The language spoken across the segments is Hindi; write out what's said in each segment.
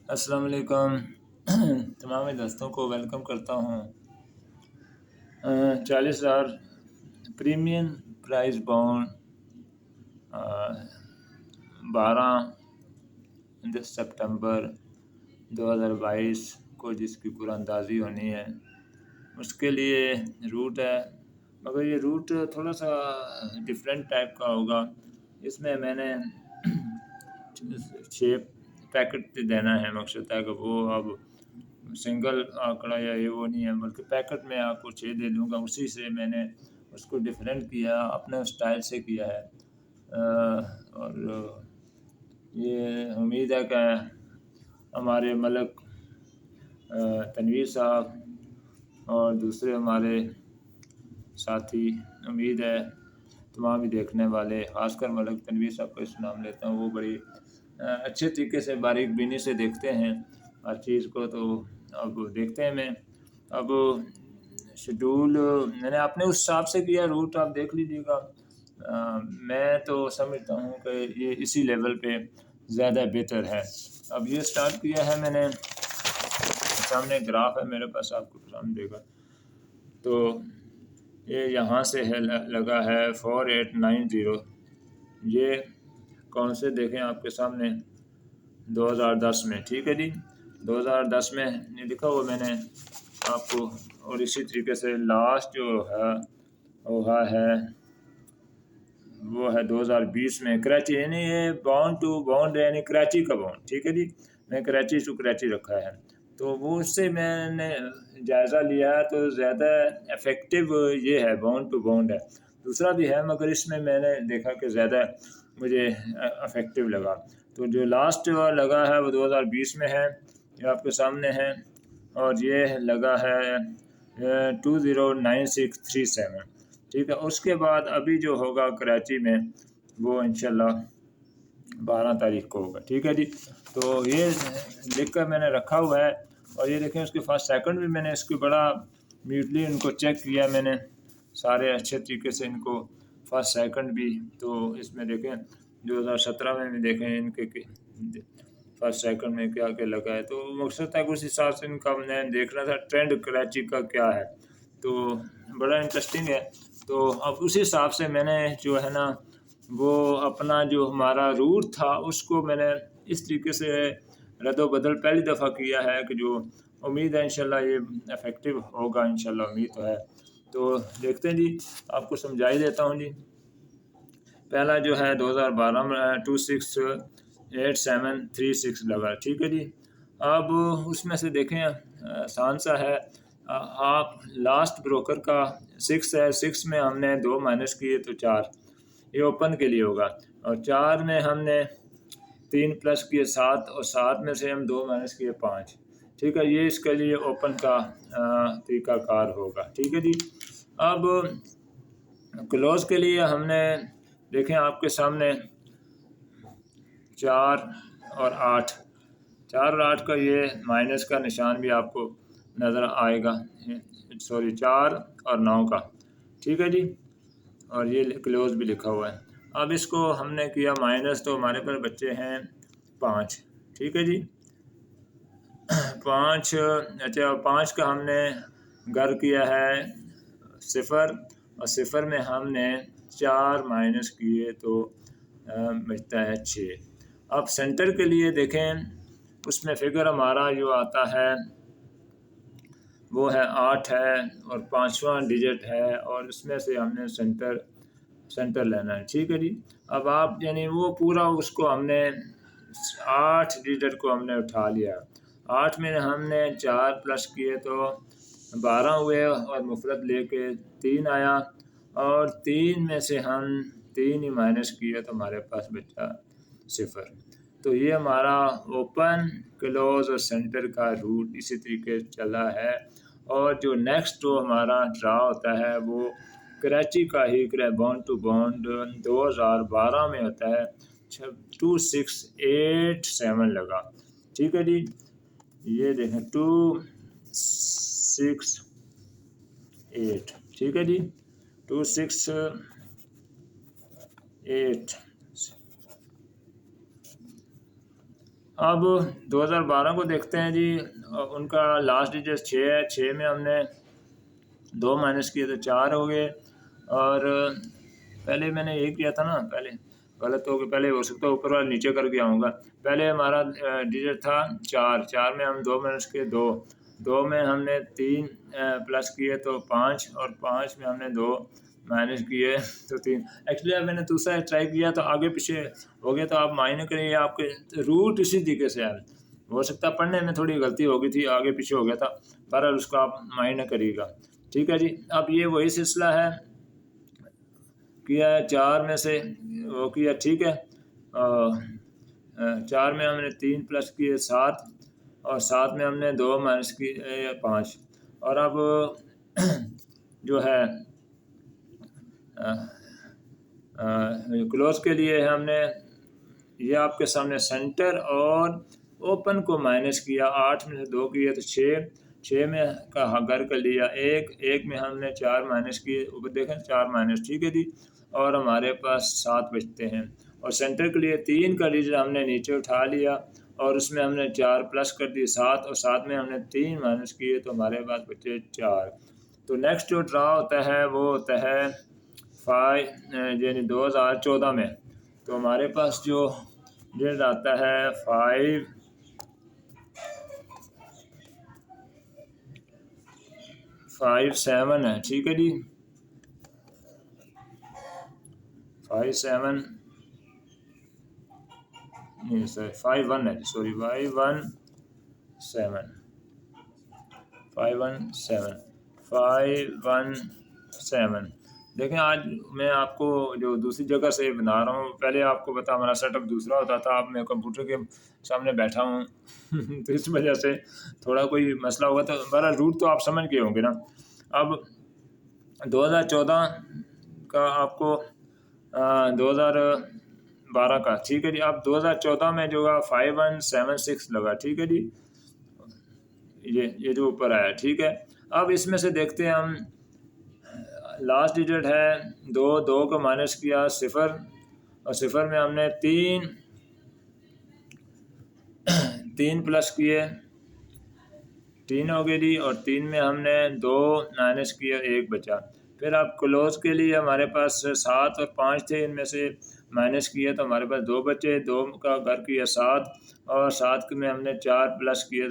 अस्सलाम वालेकुम। तमाम दोस्तों को वेलकम करता हूँ। 40,000 प्रीमियम प्राइस बॉन्ड 12 सितंबर 2022 को जिसकी कुरानंदाज़ी होनी है, उसके लिए रूट है, मगर ये रूट थोड़ा सा डिफरेंट टाइप का होगा। इसमें मैंने 6 पैकेट देना है। मकसद है कि वो अब सिंगल आंकड़ा या ये वो नहीं है, बल्कि पैकेट में आपको 6 दे दूँगा। उसी से मैंने उसको डिफरेंट किया, अपने स्टाइल से किया है। और ये उम्मीद है कि हमारे मलक तनवीर साहब और दूसरे हमारे साथी, उम्मीद है तमाम ही देखने वाले, ख़ासकर मलक तनवीर साहब का इस नाम लेता हूँ, वो बड़ी अच्छे तरीके से बारीक बीनी से देखते हैं हर चीज़ को। तो अब देखते हैं। मैं अब शेड्यूल मैंने अपने उस हिसाब से किया, रूट आप देख लीजिएगा। मैं तो समझता हूँ कि ये इसी लेवल पे ज़्यादा बेहतर है। अब ये स्टार्ट किया है मैंने, सामने ग्राफ है मेरे पास, आपको सामने देगा। तो ये यहाँ से है लगा है 4890। ये कौन से देखें आपके सामने 2010 में, ठीक है जी। 2010 में ये लिखा हुआ मैंने आपको। और इसी तरीके से लास्ट जो है वो है 2020 में कराची, यानी ये बाउंड टू बाउंड यानी कराची का बाउंड, ठीक है जी। मैं कराची टू कराची रखा है, तो वो उससे मैंने जायज़ा लिया है, तो ज़्यादा इफ़ेक्टिव ये है, बाउंड टू बाउंड है। दूसरा भी है, मगर इसमें मैंने देखा कि ज़्यादा मुझे इफ़ेक्टिव लगा। तो जो लास्ट लगा है वो 2020 में है, ये आपके सामने है। और ये लगा है 209637, ठीक है। उसके बाद अभी जो होगा कराची में, वो इंशाल्लाह 12 तारीख को होगा, ठीक है जी। तो ये लिख कर मैंने रखा हुआ है। और ये देखें, उसके फर्स्ट सेकंड भी मैंने इसको बड़ा म्यूटली इनको चेक किया मैंने, सारे अच्छे तरीके से इनको, फर्स्ट सेकंड भी। तो इसमें देखें 2017 में भी देखें इनके फर्स्ट सेकंड में क्या क्या लगा है। तो मकसद था कि उस हिसाब से इनका मैंने देखना था ट्रेंड कराची का क्या है। तो बड़ा इंटरेस्टिंग है। तो अब उस हिसाब से मैंने जो है ना, वो अपना जो हमारा रूट था उसको मैंने इस तरीके से रद्द-ओ-बदल पहली दफ़ा किया है कि जो उम्मीद है इंशाल्लाह ये इफ़ेक्टिव होगा, इंशाल्लाह उम्मीद तो है। तो देखते हैं जी, आपको समझा ही देता हूँ जी। पहला जो है 2012 में 268736 लगा, ठीक है जी। अब उसमें से देखें, आसान सा है। आप लास्ट ब्रोकर का 6 है, 6 में हमने 2 माइनस किए तो 4, ये ओपन के लिए होगा। और 4 में हमने 3 प्लस किए 7, और 7 में से हम 2 माइनस किए 5, ठीक है। ये इसके लिए ओपन का तरीकाकार होगा, ठीक है जी। अब क्लोज के लिए हमने देखें आपके सामने 4 और 8, 4 और 8 का ये माइनस का निशान भी आपको नज़र आएगा, सॉरी 4 और 9 का, ठीक है जी। और ये क्लोज भी लिखा हुआ है। अब इसको हमने किया माइनस, तो हमारे पास बच्चे हैं 5, ठीक है जी। 5, अच्छा 5 का हमने घर किया है 0, और 0 में हमने 4 माइनस किए तो बचता है 6। अब सेंटर के लिए देखें, उसमें फिगर हमारा जो आता है वो है 8 है, और 5वां डिजिट है, और उसमें से हमने सेंटर लेना है, ठीक है जी। अब आप यानी वो पूरा उसको हमने 8 डिजिट को हमने उठा लिया। 8 में हमने 4 प्लस किए तो 12 हुए, और मुफरत लेके 3 आया, और 3 में से हम 3 ही माइनस किए तो हमारे पास बचा 0। तो ये हमारा ओपन, क्लोज और सेंटर का रूट इसी तरीके से चला है। और जो नेक्स्ट जो हमारा ड्रा होता है वो कराची का ही बॉन्ड टू बॉन्ड 2012 में होता है, 2687 लगा, ठीक है जी। ये देखें 268, ठीक है जी। 268 अब 2012 को देखते हैं जी। उनका लास्ट डिजिट 6 है। 6 में हमने 2 माइनस किए तो 4 हो गए। और पहले मैंने यही किया था ना, पहले गलत हो गया, पहले हो सकता है ऊपर वाला नीचे कर गया होऊंगा। पहले हमारा डिजिट था 4। 4 में हम 2 माइनस किए 2। 2 में हमने 3 प्लस किए तो 5, और 5 में हमने 2 माइनस किए तो 3। एक्चुअली अब मैंने दूसरा ट्राई किया तो आगे पीछे हो गया, तो आप माइनस करिए, आपके रूट इसी तरीके से है। हो सकता है पढ़ने में थोड़ी गलती हो गई थी, आगे पीछे हो गया था, पर उसको आप माइनस करिएगा। ठीक है जी। अब ये वही सिलसिला है, किया है 4 में से वो किया, ठीक है। 4 में हमने 3 प्लस किए 7, और 7 में हमने 2 माइनस किए 5। और अब जो है क्लोज के लिए हमने ये आपके सामने सेंटर और ओपन को माइनस किया। 8 में से 2 किए तो 6। 6 में का घर कर लिया 1 में हमने 4 माइनस किए, ऊपर देखें 4 माइनस, ठीक है जी। और हमारे पास 7 बचते हैं। और सेंटर के लिए 3 का डिजिट हमने नीचे उठा लिया, और उसमें हमने 4 प्लस कर दिए 7, और 7 में हमने 3 माइनस किए तो हमारे पास बचे 4। तो नेक्स्ट जो ड्रा होता है वो होता है 5 यानी 2014 में। तो हमारे पास जो डेट आता है 557 है, ठीक है जी। 57 नहीं सर 51 है, सॉरी 517 देखें। आज मैं आपको जो दूसरी जगह से बना रहा हूँ, पहले आपको बता हमारा सेटअप दूसरा होता था, अब मैं कंप्यूटर के सामने बैठा हूँ तो इस वजह से थोड़ा कोई मसला हुआ। तो बड़ा रूट तो आप समझ गए होंगे ना। अब 2014 का आपको 2012 का, ठीक है जी। अब 2014 में जो है 5176 लगा, ठीक है जी। ये जो ऊपर आया, ठीक है। अब इसमें से देखते हैं हम, लास्ट डिजिट है 2। 2 को माइनस किया 0, और 0 में हमने 3 प्लस किए 3 हो गए जी। और 3 में हमने 2 माइनस किए 1 बचा। फिर आप क्लोज के लिए हमारे पास 7 और 5 थे, इनमें से माइनस किए तो हमारे पास 2 बचे। 2 का घर किया 7, और 7 में हमने 4 प्लस किए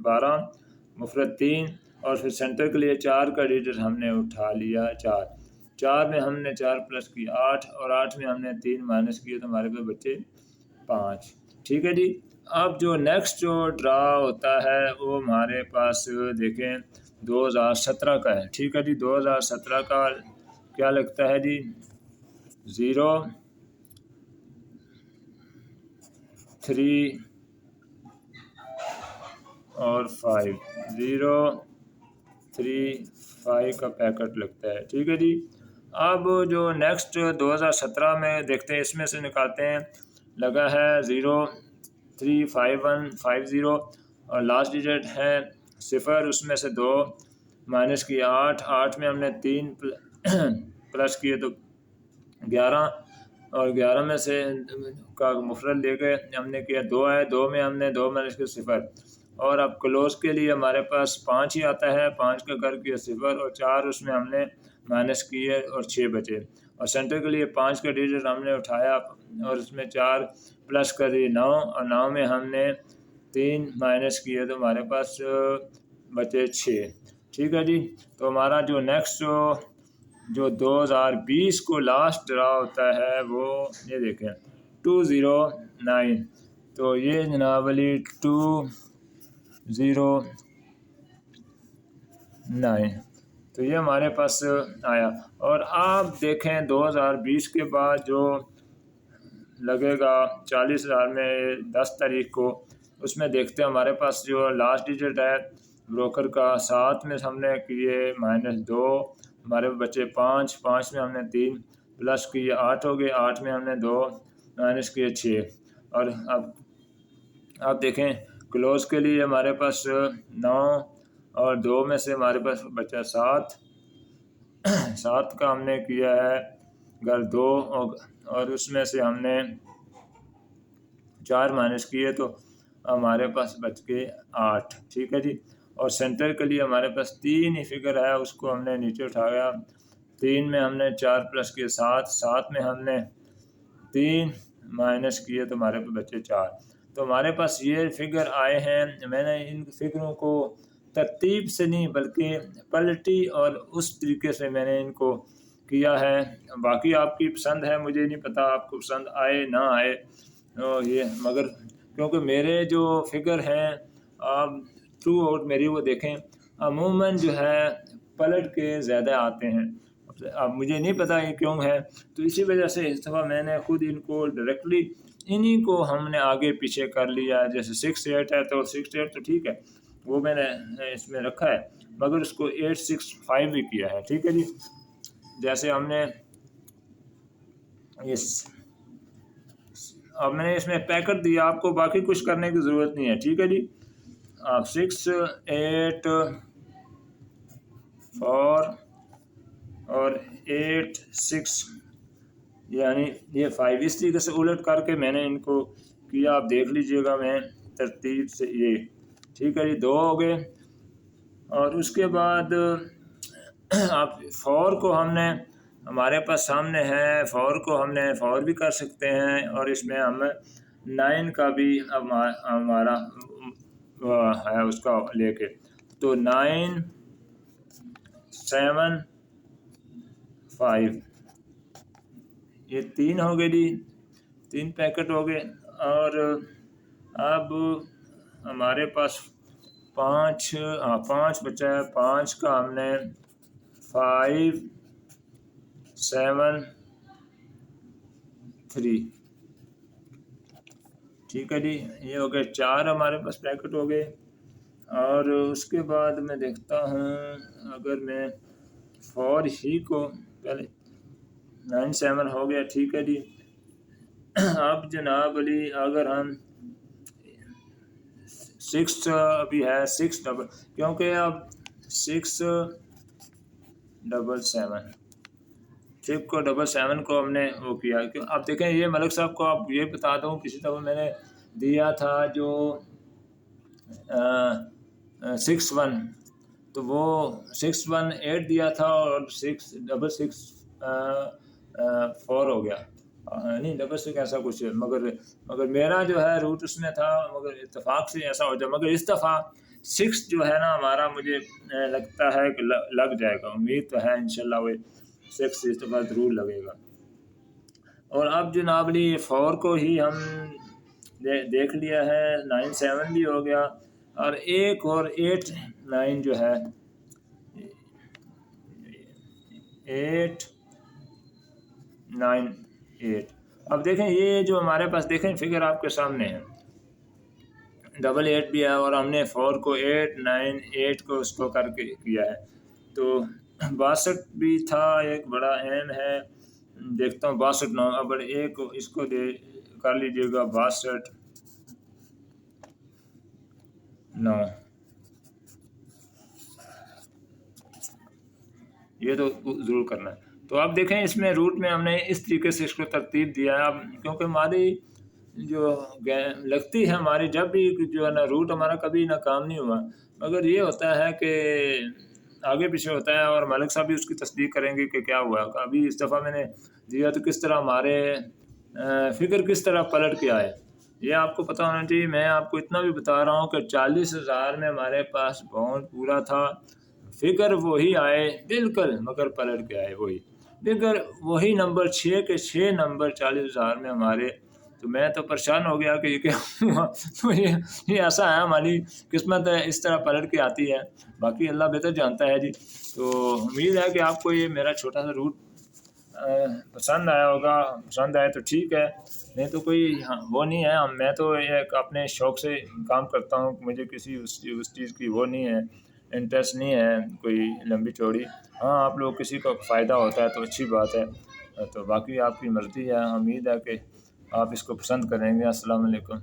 12, मुफरत 3, और फिर सेंटर के लिए 4 का डिजिट हमने उठा लिया 4। 4 में हमने 4 प्लस किया 8, और 8 में हमने 3 माइनस किए तो हमारे पास बचे 5, ठीक है जी। अब जो नेक्स्ट जो ड्रा होता है वो हमारे पास देखें 2017 का है, ठीक है जी। 2017 का क्या लगता है जी, 0 3 और 5, 0 3 5 का पैकेट लगता है, ठीक है जी। अब जो नेक्स्ट 2017 में देखते हैं, इसमें से निकालते हैं, लगा है 0 3 5 1 5 0, और लास्ट डिजिट है 0, उसमें से 2 माइनस किया 8। 8 में हमने 3 प्लस किए तो 11, और 11 में से का मुफरत लेके हमने किया 2 है। 2 में हमने 2 माइनस किया 0। और अब क्लोज के लिए हमारे पास 5 ही आता है। 5 का घर किया 0, और 4 उसमें हमने माइनस किए और 6 बचे। और सेंटर के लिए 5 का डिजिट हमने उठाया, और उसमें 4 प्लस कर दिए 9, और 9 में हमने 3 माइनस किए तो हमारे पास बचे 6, ठीक है जी। तो हमारा जो नेक्स्ट जो 2020 को लास्ट ड्रा होता है वो ये देखें 209। तो ये जनाबली 209, तो ये हमारे पास आया। और आप देखें 2020 के बाद जो लगेगा 40,000 में 10 तारीख को, उसमें देखते हैं हमारे पास जो लास्ट डिजिट है ब्रोकर का 7 में हमने किए -2, हमारे बचे 5। 5 में हमने 3 प्लस किए 8 हो गए। 8 में हमने 2 माइनस किए 6। और अब आप देखें क्लोज के लिए हमारे पास 9, और 2 में से हमारे पास बचा 7। 7 का हमने किया है घर 2, और उसमें से हमने 4 माइनस किए तो हमारे पास बच गए 8। ठीक है जी। और सेंटर के लिए हमारे पास 3 ही फिगर है, उसको हमने नीचे उठाया। 3 में हमने 4 प्लस किए 7, 7 में हमने 3 माइनस किए तो हमारे पास बचे 4। तो हमारे पास ये फिगर आए हैं। मैंने इन फिगरों को तरतीब से नहीं बल्कि पलटी और उस तरीके से मैंने इनको किया है। बाकी आपकी पसंद है, मुझे नहीं पता आपको पसंद आए ना आए। ये मगर क्योंकि मेरे जो फिगर हैं आप थ्रू आउट मेरी वो देखें, अमूमन जो है पलट के ज़्यादा आते हैं। अब मुझे नहीं पता ये क्यों है, तो इसी वजह से इस दफ़ा मैंने खुद इनको डायरेक्टली इन्हीं को हमने आगे पीछे कर लिया। जैसे 6 8 है तो 6 8 तो ठीक है, वो मैंने इसमें रखा है, मगर उसको 8 6 5 भी किया है। ठीक है जी। जैसे हमने इस अब मैंने इसमें पैकेट दिया, आपको बाकी कुछ करने की ज़रूरत नहीं है। ठीक है जी। आप 6 8 4 और 8 6 यानी ये 5 इस तरीके से उलट करके मैंने इनको किया। आप देख लीजिएगा मैं तरतीब से ये। ठीक है जी। 2 हो गए। और उसके बाद आप 4 को हमने हमारे पास सामने है, 4 को हमने 4 भी कर सकते हैं और इसमें हम 9 का भी हमारा है उसका लेके, तो 9 7 5 ये 3 हो गए जी, 3 पैकेट हो गए। और अब हमारे पास 5 बचा है। 5 का हमने 5 7 3। ठीक है जी। ये हो गए 4 हमारे पास पैकेट हो गए। और उसके बाद मैं देखता हूँ, अगर मैं 4 ही को पहले 9 7 हो गया। ठीक है जी। अब जनाब अली अगर हम 6 अभी है 6 डबल, क्योंकि अब 6 7 7 6 को 7 7 को हमने वो किया। क्यों आप देखें, ये मलिक साहब को आप ये बता दूं, किसी दफ़ा मैंने दिया था जो 6 1, तो वो 6 1 8 दिया था और 6 6 4 हो गया। नहीं 6 ऐसा कुछ है, मगर मेरा जो है रूट उसमें था, मगर इत्तेफाक से ऐसा हो जाए। मगर इस दफ़ा 6 जो है ना हमारा, मुझे लगता है कि लग जाएगा। उम्मीद तो है इंशाल्लाह वो 6 इस दफ़ा ज़रूर लगेगा। और अब जनाब ली 4 को ही हम देख लिया है। 9 7 भी हो गया और एक और 8 9 जो है 8 9 8। अब देखें ये जो हमारे पास देखें फिगर आपके सामने है, 8 भी है और हमने 4 को 8 9 8 को उसको करके किया है। तो 62 भी था, एक बड़ा अहम है। देखता हूँ 62 9। अब एक इसको दे कर लीजिएगा 62 9, ये तो ज़रूर करना है। तो आप देखें इसमें रूट में हमने इस तरीके से इसको तरतीब दिया है। अब क्योंकि हमारी जो लगती है हमारी जब भी जो है ना रूट हमारा कभी ना काम नहीं हुआ, मगर ये होता है कि आगे पीछे होता है और मलिक साहब भी उसकी तस्दीक करेंगे कि क्या हुआ। अभी इस दफ़ा मैंने दिया तो किस तरह हमारे फिगर किस तरह पलट के आए, ये आपको पता होना चाहिए। मैं आपको इतना भी बता रहा हूँ कि 40,000 में हमारे पास बाउंड पूरा था, फिगर वही आए बिल्कुल, मगर पलट के आए वही फिगर, वही नंबर 6 के 6 नंबर 40,000 में हमारे। तो मैं तो परेशान हो गया कि ये क्या हुआ। तो ये ऐसा है, हमारी किस्मत है, इस तरह पलट के आती है। बाकी अल्लाह बेहतर जानता है जी। तो उम्मीद है कि आपको ये मेरा छोटा सा रूट पसंद आया होगा। पसंद आए तो ठीक है, नहीं तो कोई वो नहीं है। मैं तो एक अपने शौक़ से काम करता हूँ, मुझे किसी उस चीज़ की वो नहीं है, इंटरेस्ट नहीं है कोई लंबी चौड़ी। हाँ, आप लोग किसी को फ़ायदा होता है तो अच्छी बात है, तो बाकी आपकी मर्ज़ी है। उम्मीद है कि आप इसको पसंद करेंगे। अस्सलाम वालेकुम।